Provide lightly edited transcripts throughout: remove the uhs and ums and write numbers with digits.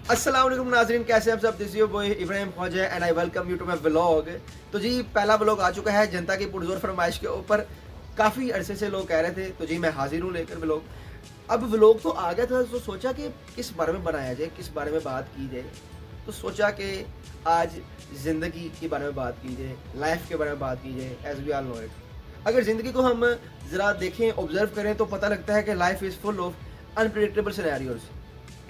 अस्सलाम वालेकुम नाज़रीन, कैसे हैं आप सब। This your boy Ibrahim Khwaja and I welcome you to my vlog. तो जी पहला व्लॉग आ चुका है जनता की पुरजोर फरमाइश के ऊपर। काफ़ी अरसे से लोग कह रहे थे, तो जी मैं हाजिर हूँ लेकर व्लॉग। अब व्लॉग तो आ गया था, तो सोचा कि किस बारे में बनाया जाए, किस बारे में बात की जाए। तो सोचा कि आज ज़िंदगी के बारे में बात की जाए, लाइफ के बारे में बात की जाए, as we all know it. अगर ज़िंदगी को हम ज़रा देखें, ऑब्ज़र्व करें, तो पता लगता है कि life is full of unpredictable scenarios.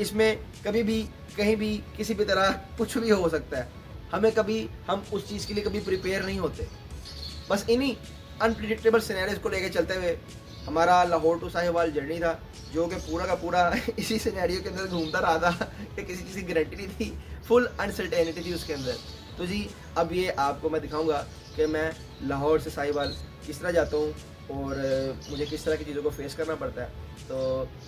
इसमें कभी भी कहीं भी किसी भी तरह कुछ भी हो सकता है। हमें कभी हम उस चीज़ के लिए कभी प्रिपेयर नहीं होते। बस इन्हीं अनप्रिडिक्टेबल सिनेरियोज को लेकर चलते हुए हमारा लाहौर टू साहिवाल जर्नी था, जो कि पूरा का पूरा इसी सिनेरियो के अंदर घूमता रहा था कि किसी चीज़ की गारंटी नहीं थी, फुल अनसर्टेनिटी थी उसके अंदर। तो जी अब ये आपको मैं दिखाऊंगा कि मैं लाहौर से साहिवाल किस तरह जाता हूँ और मुझे किस तरह की चीज़ों को फेस करना पड़ता है। तो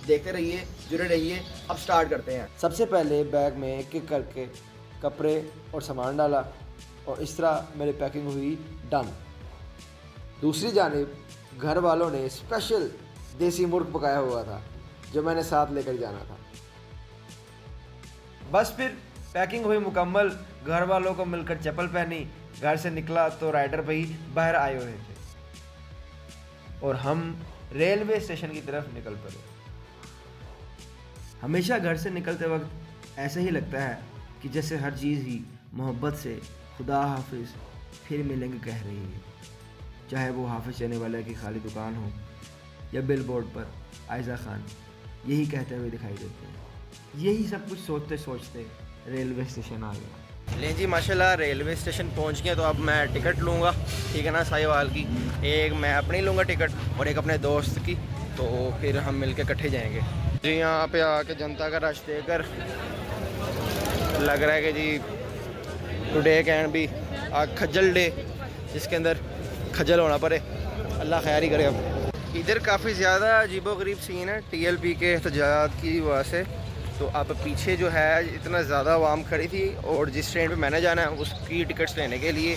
देखते रहिए, जुड़े रहिए। अब स्टार्ट करते हैं। सबसे पहले बैग में एक एक करके कपड़े और सामान डाला और इस तरह मेरी पैकिंग हुई डन। दूसरी जानिब घर वालों ने स्पेशल देसी मुर्ग पकाया हुआ था, जो मैंने साथ लेकर जाना था। बस फिर पैकिंग हुई मुकम्मल, घर वालों को मिलकर चप्पल पहनी, घर से निकला तो राइडर भाई बाहर आए हुए थे और हम रेलवे स्टेशन की तरफ निकल पड़े। हमेशा घर से निकलते वक्त ऐसा ही लगता है कि जैसे हर चीज़ ही मोहब्बत से खुदा हाफिज़ फिर मिलेंगे कह रही है। चाहे वो हाफिज़ चने वाले की खाली दुकान हो या बिल बोर्ड पर आयज़ा खान यही कहते हुए दिखाई देते हैं। यही सब कुछ सोचते सोचते रेलवे स्टेशन आ गया। ले जी माशाल्लाह रेलवे स्टेशन पहुंच गए। तो अब मैं टिकट लूँगा, ठीक है ना, साहिवाल की। एक मैं अपनी लूँगा टिकट और एक अपने दोस्त की, तो फिर हम मिल के इकट्ठे जाएँगे जी। यहाँ पे आके जनता का रश देकर लग रहा है कि जी टुडे कैन बी आ खज्जल डे, जिसके अंदर खज्जल होना पड़े। अल्लाह खैर ही करे। अब इधर काफ़ी ज़्यादा अजीबोगरीब सीन है TLP के एहतजाजात की वजह से। तो अब पीछे जो है इतना ज़्यादा आवाम खड़ी थी और जिस ट्रेन पे मैंने जाना है उसकी टिकट्स लेने के लिए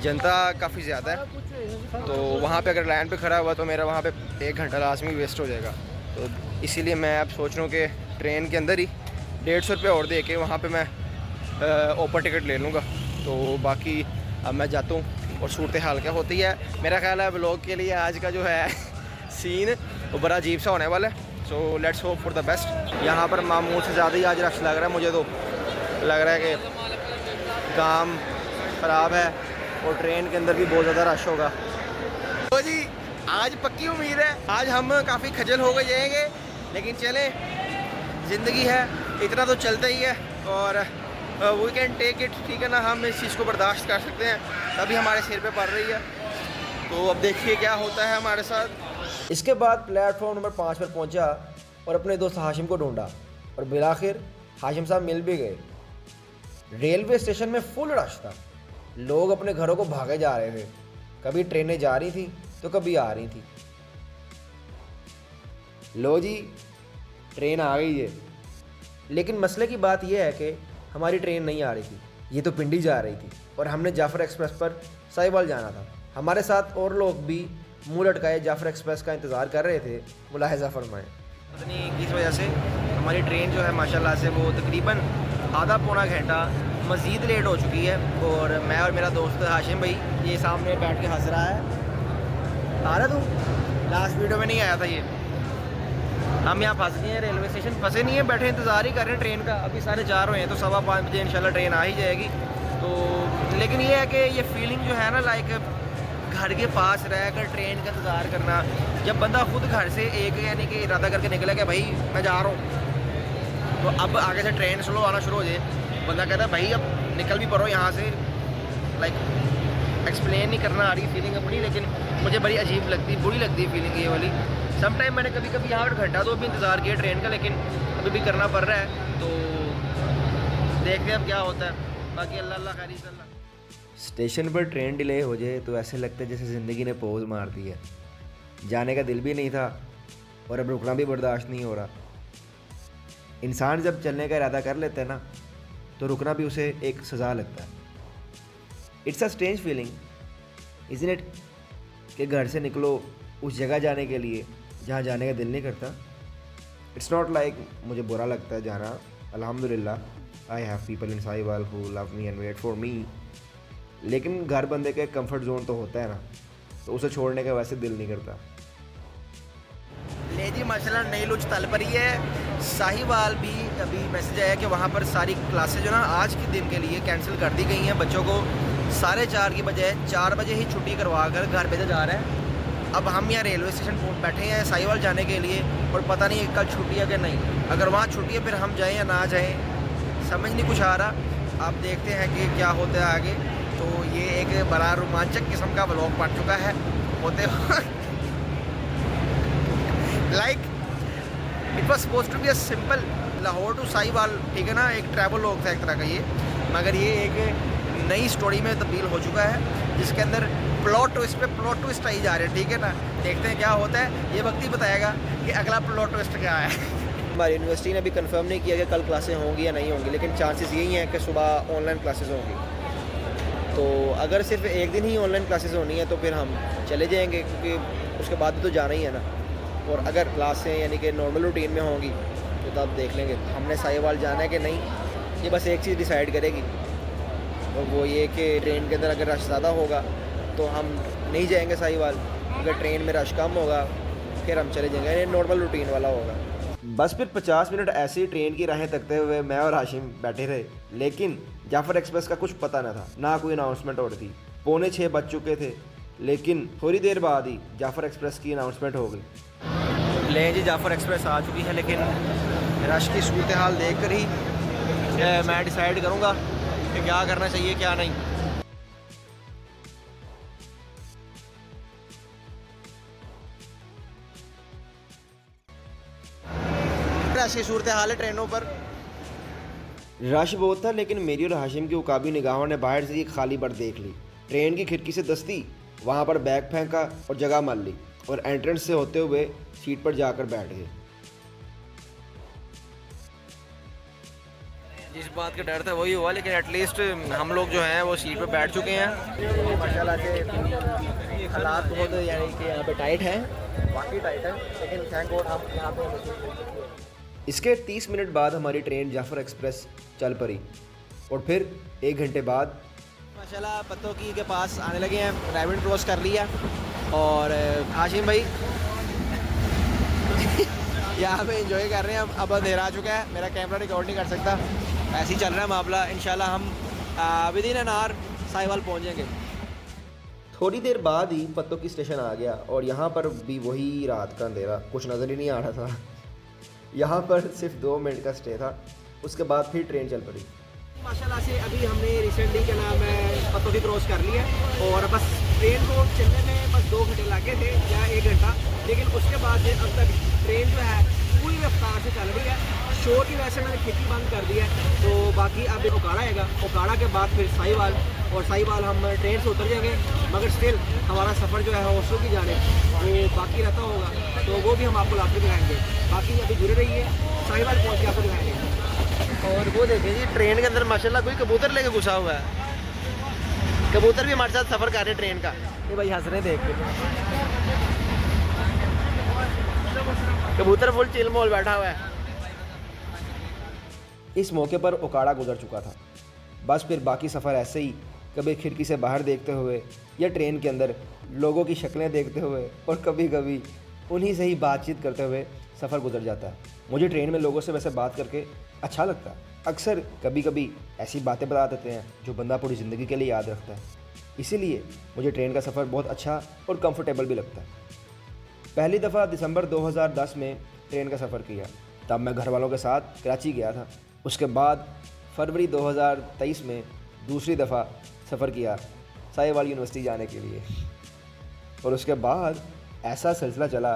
जनता काफ़ी ज़्यादा है। तो वहाँ पे अगर लाइन पे खड़ा हुआ तो मेरा वहाँ पे 1 घंटा लाजमी वेस्ट हो जाएगा। तो इसीलिए मैं अब सोच रहा हूँ कि ट्रेन के अंदर ही 150 रुपये और दे के वहाँ पर मैं ओपर टिकट ले लूँगा। तो बाकी अब मैं जाता हूँ और सूरत हाल क्या होती है। मेरा ख्याल है व्लॉग के लिए आज का जो है सीन वो बड़ा अजीब सा होने वाला है। So let's hope for the best. यहाँ पर मामूल से ज़्यादा ही आज रश लग रहा है। मुझे तो लग रहा है कि काम ख़राब है और ट्रेन के अंदर भी बहुत ज़्यादा रश होगा। तो जी आज पक्की उम्मीद है आज हम काफ़ी खजल हो गए जाएंगे, लेकिन चलें, ज़िंदगी है, इतना तो चलता ही है और वी कैन टेक इट, ठीक है ना। हम इस चीज़ को बर्दाश्त कर सकते हैं, तभी हमारे सिर पे पड़ रही है। तो अब देखिए क्या होता है हमारे साथ। इसके बाद प्लेटफॉर्म नंबर 5 पर पहुंचा और अपने दोस्त हाशिम को ढूंढा और बिलाखिर हाशिम साहब मिल भी गए। रेलवे स्टेशन में फुल रश था, लोग अपने घरों को भागे जा रहे थे। कभी ट्रेनें जा रही थी तो कभी आ रही थी। लो जी ट्रेन आ गई है, लेकिन मसले की बात यह है कि हमारी ट्रेन नहीं आ रही थी, ये तो पिंडी जा रही थी और हमने जाफ़र एक्सप्रेस पर साहिवाल जाना था। हमारे साथ और लोग भी मुँह लटकाए जाफ़र एक्सप्रेस का इंतज़ार कर रहे थे। मुलाहिज़ा फरमाएं। पता नहीं किस वजह से हमारी ट्रेन जो है माशाल्लाह से वो तकरीबन आधा पौना घंटा मज़ीद लेट हो चुकी है। और मैं और मेरा दोस्त हाशिम भाई ये सामने बैठ के हंस रहा है। आ रहा तू लास्ट वीडियो में नहीं आया था ये। हम यहाँ फंस गए हैं, रेलवे स्टेशन फंसे नहीं है, बैठे इंतज़ार ही कर रहे हैं ट्रेन का। अभी 4:30 हुए हैं, तो 5:15 बजे इंशाल्लाह ट्रेन आ ही जाएगी। तो लेकिन ये है कि ये फीलिंग जो है ना, लाइक घर के पास रह कर ट्रेन का इंतज़ार करना। जब बंदा खुद घर से एक यानी कि इरादा करके निकला कि भाई मैं जा रहा हूँ, तो अब आगे से ट्रेन स्लो आना शुरू हो जाए, बंदा कहता है भाई अब निकल भी पड़ो यहाँ से। लाइक एक्सप्लेन नहीं करना आ रही फीलिंग अपनी, लेकिन मुझे बड़ी अजीब लगती, बुरी लगती है फीलिंग ये वाली। सम टाइम मैंने कभी कभी यहाँ पर घंटा तो भी इंतज़ार किया ट्रेन का, लेकिन अभी भी करना पड़ रहा है। तो देखते हैं अब क्या होता है। बाकी अल्लाह खैर इंशाल्लाह। स्टेशन पर ट्रेन डिले हो जाए तो ऐसे लगता है जैसे ज़िंदगी ने पोज मार दी है। जाने का दिल भी नहीं था और अब रुकना भी बर्दाश्त नहीं हो रहा। इंसान जब चलने का इरादा कर लेता है ना, तो रुकना भी उसे एक सज़ा लगता है। It's a strange feeling isn't it, कि घर से निकलो उस जगह जाने के लिए जहाँ जाने का दिल नहीं करता। इट्स नॉट लाइक मुझे बुरा लगता है जाना, अल्हम्दुलिल्लाह, I have people in Sahiwal who love me and wait for me. लेकिन घर बंदे का एक कम्फर्ट जोन तो होता है ना, तो उसे छोड़ने का वैसे दिल नहीं करता। ले जी माशाल्लाह नई लुच तल परी है। साहिवाल भी अभी मैसेज आया कि वहाँ पर सारी क्लासेस जो ना आज के दिन के लिए कैंसिल कर दी गई हैं। बच्चों को 4:30 की बजाय 4 बजे ही छुट्टी करवा कर घर भेजा जा रहा है। अब हम यहाँ रेलवे स्टेशन बैठे हैं साहिवाल जाने के लिए और पता नहीं कल छुट्टी है कि नहीं। अगर वहाँ छुट्टी है फिर हम जाएँ या ना जाएँ, समझ नहीं कुछ आ रहा। आप देखते हैं कि क्या होता है आगे। तो ये एक बड़ा रोमांचक किस्म का व्लॉग बन चुका है होते like it was suppose to be a simple Lahore to Sahiwal, ठीक है ना, एक ट्रैवल लॉग था एक तरह का ये, मगर ये एक नई स्टोरी में तब्दील हो चुका है जिसके अंदर प्लॉट ट्विस्ट पे प्लॉट ट्विस्ट आई जा रहे हैं, ठीक है ना। देखते हैं क्या होता है, ये वक्त ही बताएगा कि अगला प्लॉट ट्विस्ट क्या है। हमारी यूनिवर्सिटी ने भी कंफर्म नहीं किया कि कल क्लासें होंगी या नहीं होंगी, लेकिन चांसेस यही हैं कि सुबह ऑनलाइन क्लासेस होंगी। तो अगर सिर्फ एक दिन ही ऑनलाइन क्लासेस होनी है तो फिर हम चले जाएंगे, क्योंकि उसके बाद तो जाना ही है ना। और अगर क्लासें यानी कि नॉर्मल रूटीन में होंगी तो तब देख लेंगे हमने साहिवाल जाना है कि नहीं। ये बस एक चीज़ डिसाइड करेगी, और वो ये कि ट्रेन के अंदर अगर रश ज़्यादा होगा तो हम नहीं जाएंगे साहिवाल, अगर ट्रेन में रश कम होगा फिर हम चले जाएंगे, यानी नॉर्मल रूटीन वाला होगा। बस फिर 50 मिनट ऐसे ही ट्रेन की राहें तकते हुए मैं और हाशिम बैठे रहे, लेकिन जाफ़र एक्सप्रेस का कुछ पता न था, ना कोई अनाउंसमेंट हो रही थी। 5:45 बज चुके थे, लेकिन थोड़ी देर बाद ही जाफ़र एक्सप्रेस की अनाउंसमेंट हो गई। ले जी जाफ़र एक्सप्रेस आ चुकी है, लेकिन रश की सूरत हाल देख कर ही मैं डिसाइड करूँगा कि क्या करना चाहिए क्या नहीं। रश की सूरत हाल है ट्रेनों पर, रश बहुत था, लेकिन मेरी और हाशिम की उकाबी निगाहों ने बाहर से एक खाली बर्थ देख ली। ट्रेन की खिड़की से दस्ती वहाँ पर बैग फेंका और जगह मान ली, और एंट्रेंस से होते हुए सीट पर जाकर बैठ गए। जिस बात का डर था वही हुआ, लेकिन एटलीस्ट हम लोग जो हैं वो सीट पर बैठ चुके हैं। माशाल्लाह से हालात बहुत यानी कि यहाँ पे टाइट है, बाकी टाइट है, लेकिन थैंक गॉड हम यहाँ पे। इसके 30 मिनट बाद हमारी ट्रेन जाफ़र एक्सप्रेस चल पड़ी, और फिर 1 घंटे बाद माशाल्लाह पत्तोकी के पास आने लगे हैं। राइविंड क्रॉस कर लिया, और हाशिम भाई यहाँ पे एंजॉय कर रहे हैं। अब अंधेरा आ चुका है, मेरा कैमरा रिकॉर्ड नहीं कर सकता, ऐसे ही चल रहा है मामला। इंशाल्लाह हम with in an hour Sahiwal पहुँच जाएंगे। थोड़ी देर बाद ही पत्तोकी स्टेशन आ गया, और यहाँ पर भी वही रात का अंधेरा, कुछ नज़र ही नहीं आ रहा था। यहाँ पर सिर्फ 2 मिनट का स्टे था, उसके बाद फिर ट्रेन चल पड़ी। माशाल्लाह से अभी हमने रिसेंटली क्या नाम है पत्तोकी क्रॉस कर लिया, और बस ट्रेन को चलने में बस 2 घंटे लगे थे या 1 घंटा, लेकिन उसके बाद से अब तक ट्रेन जो है पूरी रफ्तार से चल रही है। शोर की वजह से मैंने खिड़की बंद कर दी है, तो बाकी अब ओकाड़ा आएगा, ओकाड़ा के बाद फिर साहिवाल, और साहिवाल हम ट्रेन से उतर जाएंगे। मगर स्टिल हमारा सफ़र जो है हॉस्टल की जाने वो बाकी रहता होगा, तो वो भी हम आपको लाकर दिखाएंगे। बाकी अभी जुड़े रहिए, साहिवाल पहुँच के आपको दिखाएंगे। और वो देखिए जी ट्रेन के अंदर माशाल्लाह कोई कबूतर लेके घुसा हुआ है। कबूतर भी हमारे साथ सफ़र कर रहे हैं ट्रेन का। ये भाई हंस रहे देख के, कबूतर फुल चिल मोल बैठा हुआ है। इस मौके पर ओकाड़ा गुजर चुका था। बस फिर बाकी सफ़र ऐसे ही, कभी खिड़की से बाहर देखते हुए या ट्रेन के अंदर लोगों की शक्लें देखते हुए, और कभी कभी उन्हीं से ही बातचीत करते हुए सफ़र गुजर जाता है। मुझे ट्रेन में लोगों से वैसे बात करके अच्छा लगता है। अक्सर कभी कभी ऐसी बातें बता देते हैं जो बंदा पूरी ज़िंदगी के लिए याद रखता है। इसीलिए मुझे ट्रेन का सफ़र बहुत अच्छा और कंफर्टेबल भी लगता है। पहली दफ़ा दिसंबर 2010 में ट्रेन का सफ़र किया, तब मैं घर वालों के साथ कराची गया था। उसके बाद फरवरी 2023 में दूसरी दफ़ा सफ़र किया साहिवाल यूनिवर्सिटी जाने के लिए, और उसके बाद ऐसा सिलसिला चला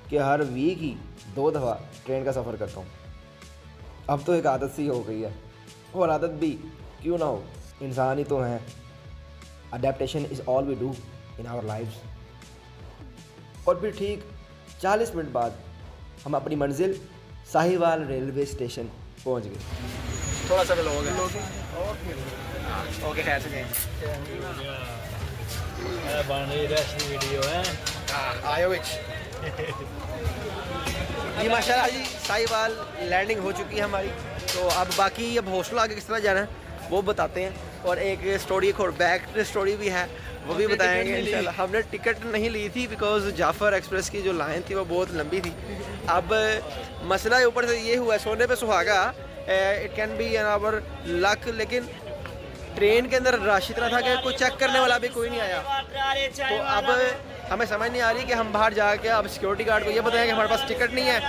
कि हर वीक ही 2 दफ़ा ट्रेन का सफ़र करता हूँ। अब तो एक आदत सी हो गई है, और आदत भी क्यों ना हो, इंसान ही तो हैं। Adaptation is all we do in our lives. और फिर ठीक 40 मिनट बाद हम अपनी मंजिल साहिवाल रेलवे स्टेशन पहुंच गए। थोड़ा सा भी लोग ओके खैर से वीडियो है आयो जी। माशाल्लाह जी साहिवाल लैंडिंग हो चुकी है हमारी। तो अब बाकी अब हॉस्टल आगे किस तरह जाना है वो बताते हैं, और एक स्टोरी, एक और बैक स्टोरी भी है वो भी बताएंगे इंशाल्लाह। हमने टिकट नहीं ली थी बिकॉज जाफ़र एक्सप्रेस की जो लाइन थी वो बहुत लंबी थी। अब मसला ऊपर से ये हुआ, सोने पे सुहागा, it can be an hour luck, लेकिन ट्रेन के अंदर रश इतना था कि कोई चेक करने वाला भी कोई नहीं आया। तो अब हमें समझ नहीं आ रही कि हम बाहर जाके अब सिक्योरिटी गार्ड को ये बताएं कि हमारे पास टिकट नहीं है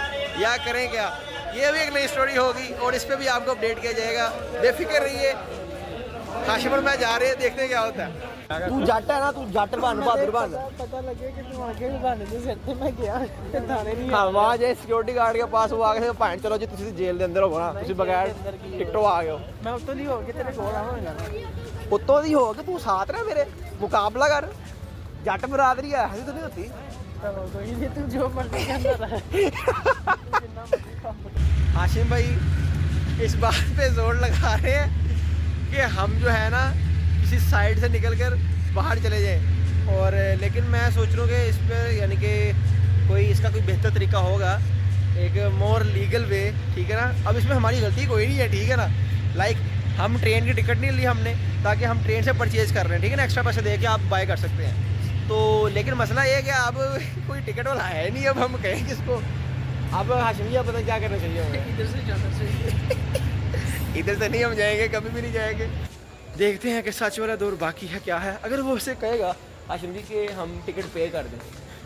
या करें क्या। ये भी एक नई स्टोरी होगी और इस पर भी आपको अपडेट किया जाएगा, बेफिक्र रहिए। हाशिम और मैं जा रहे हैं, देखते हैं क्या होता है। तू जट है ना, तू जट बन, बहादुर बन। पता लगे कि तू आगे भी बन दे सिर ते मैं गया ते थाने नहीं हाँ वहाँ जे सिक्योरिटी गार्ड के पास वो आगे भैन चलो जी तुसी जेल दे अंदर हो ना, तुसी बगैर टिकटों आ गए हो। मैं उत्तों नहीं हो के तेरे कोल आवांगा उत्तों दी हो के तू साथ रह मेरे, मुकाबला कर। जट बरादरी है, ऐसी तो नहीं होती। तो कोई नहीं, तू जो मर्जी करना रहा। हाशिम भाई इस बात पे जोर लगा रहे हैं कि हम जो है ना किसी साइड से निकल कर बाहर चले जाएं, और लेकिन मैं सोच रहा हूँ कि इस पर यानी कि कोई इसका कोई बेहतर तरीका होगा, एक मोर लीगल वे, ठीक है ना। अब इसमें हमारी गलती कोई नहीं है, ठीक है ना। लाइक हम ट्रेन की टिकट नहीं ली हमने ताकि हम ट्रेन से परचेज़ कर रहे हैं, ठीक है ना, एक्स्ट्रा पैसे दे के आप बाय कर सकते हैं। तो लेकिन मसला ये है कि अब कोई टिकट वाला है नहीं, अब हम कहें किसको। अब हाशमिया पता क्या करना चाहिए हमें। इधर से जाना चाहिए। इधर से नहीं हम जाएंगे, कभी भी नहीं जाएंगे। देखते हैं कि सच वाला दौर बाकी है क्या है। अगर वो उसे कहेगा हाशिम जी कि हम टिकट पे कर दें,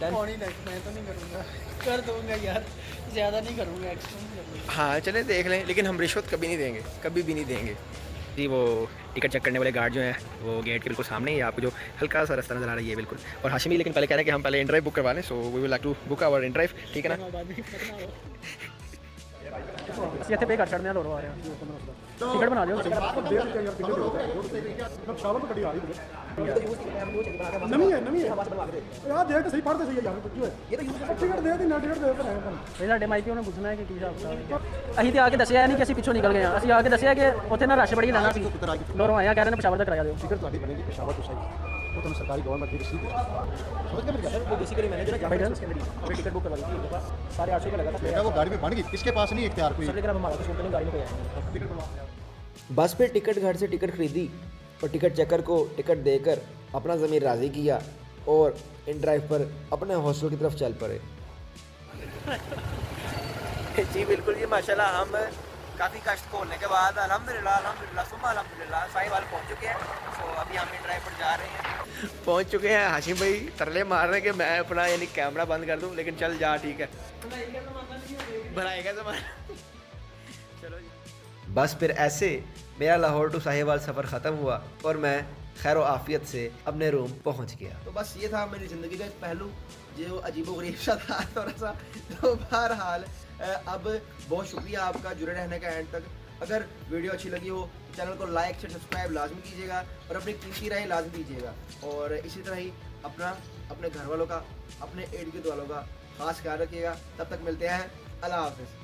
कौन ही लग, मैं तो नहीं करूँगा, कर दूँगा यार, ज़्यादा नहीं करूँगा, एक्स्ट्रा नहीं करूँगा। हाँ चलें देख लें, लेकिन हम रिश्वत कभी नहीं देंगे, कभी भी नहीं देंगे जी। वो टिकट चेक करने वाले गार्ड जो है वो गेट के बिल्कुल सामने ही, आपको जो हल्का सा रास्ता नज़र आ रहा है ये बिल्कुल। और हाशिमी लेकिन पहले कह रहे हैं कि हम पहले इन ड्राइव बुक करवा लें, so we will like to book our inDrive, ठीक है ना। ਇੱਥੇ ਪੇ ਕਰ ਛੱਡਦੇ ਆ, ਲੋੜ ਆ ਰਿਹਾ ਟਿਕਟ ਬਣਾ ਲਿਓ ਤੁਸੀਂ। ਨਵੀਂ ਹੈ ਯਾਰ, ਦੇਖ ਸਹੀ ਪੜ੍ਹਦੇ ਸਹੀ ਯਾਰ, ਕੀ ਹੋਇਆ ਇਹ ਤਾਂ ਟਿਕਟ ਦੇ ਦੀ ਨਾ, ਟਿਕਟ ਦੇ ਤਾਂ ਇਹ ਸਾਡੇ ਮਾਈਕ ਤੇ ਉਹਨੇ ਪੁੱਛਣਾ ਹੈ ਕਿ ਕੀ ਹਿਸਾਬ ਕਿਤਾਬ। ਅਸੀਂ ਤੇ ਆ ਕੇ ਦੱਸਿਆ ਨਹੀਂ ਕਿ ਅਸੀਂ ਪਿੱਛੋਂ ਨਿਕਲ ਗਏ ਆ, ਅਸੀਂ ਆ ਕੇ ਦੱਸਿਆ ਕਿ ਉੱਥੇ ਨਾ ਰਸ਼ ਬੜੀ ਲੈਣਾ ਸੀ, ਲੋਰੋਂ ਆਏ ਆ, ਕਹਿ ਰਹੇ ਨੇ ਪਸ਼ਾਵਰ ਦਾ ਕਰਾਇਆ ਦਿਓ। ਟਿਕਟ ਤੁਹਾਡੀ ਬਣੇਗੀ ਪੇਸ਼ਾਵਰ ਤੋਂ ਸਹੀ, ਉਹ ਤੁਹਾਨੂੰ ਸਰਕਾਰੀ ਗਵਰਨਮੈਂਟ ਦੀ ਰਸੀਦ समझ के मेरी वो बेसिकली मैंने जो अभी टिकट बुक करवाई थी, 850 रुपये लगा था। वो गाड़ी में बन गई, किसके पास नहीं इख्तियार कोई सर लेकिन अब हमारा तो सुनते नहीं, गाड़ी में कोई आया नहीं। बस फिर टिकट घर से टिकट खरीदी और टिकट चेकर को टिकट देकर अपना ज़मीर राज़ी किया और इन ड्राइव पर अपने हॉस्टल की तरफ चल पड़े। जी बिल्कुल जी, माशाल्लाह हम काफ़ी कष्ट खोलने के बाद अल्हम्दुलिल्लाह सुबह अल्हम्दुलिल्लाह साहिवाल पहुँच चुके हैं। तो अभी हम इन ड्राइव पर जा रहे हैं, पहुँच चुके हैं। हाशिम भाई तरले मार रहे हैं कि मैं अपना यानी कैमरा बंद कर दूँ, लेकिन चल जा ठीक है, बनाएगा ज़माना। चलो जी। बस फिर ऐसे मेरा लाहौर टू साहिवाल सफ़र ख़त्म हुआ और मैं खैर व आफ़ियत से अपने रूम पहुंच गया। तो बस ये था मेरी ज़िंदगी का एक पहलू जो अजीबोगरीब सा था थोड़ा सा। तो बहरहाल अब बहुत शुक्रिया आपका जुड़े रहने का एंड तक। अगर वीडियो अच्छी लगी हो चैनल को लाइक शेयर सब्सक्राइब लाजमी कीजिएगा और अपनी कीमती राय लाजमी दीजिएगा, और इसी तरह ही अपने घर वालों का, अपने इर्द गिर्द वालों का खास ख्याल रखिएगा। तब तक मिलते हैं, अल्लाह हाफ़िज़।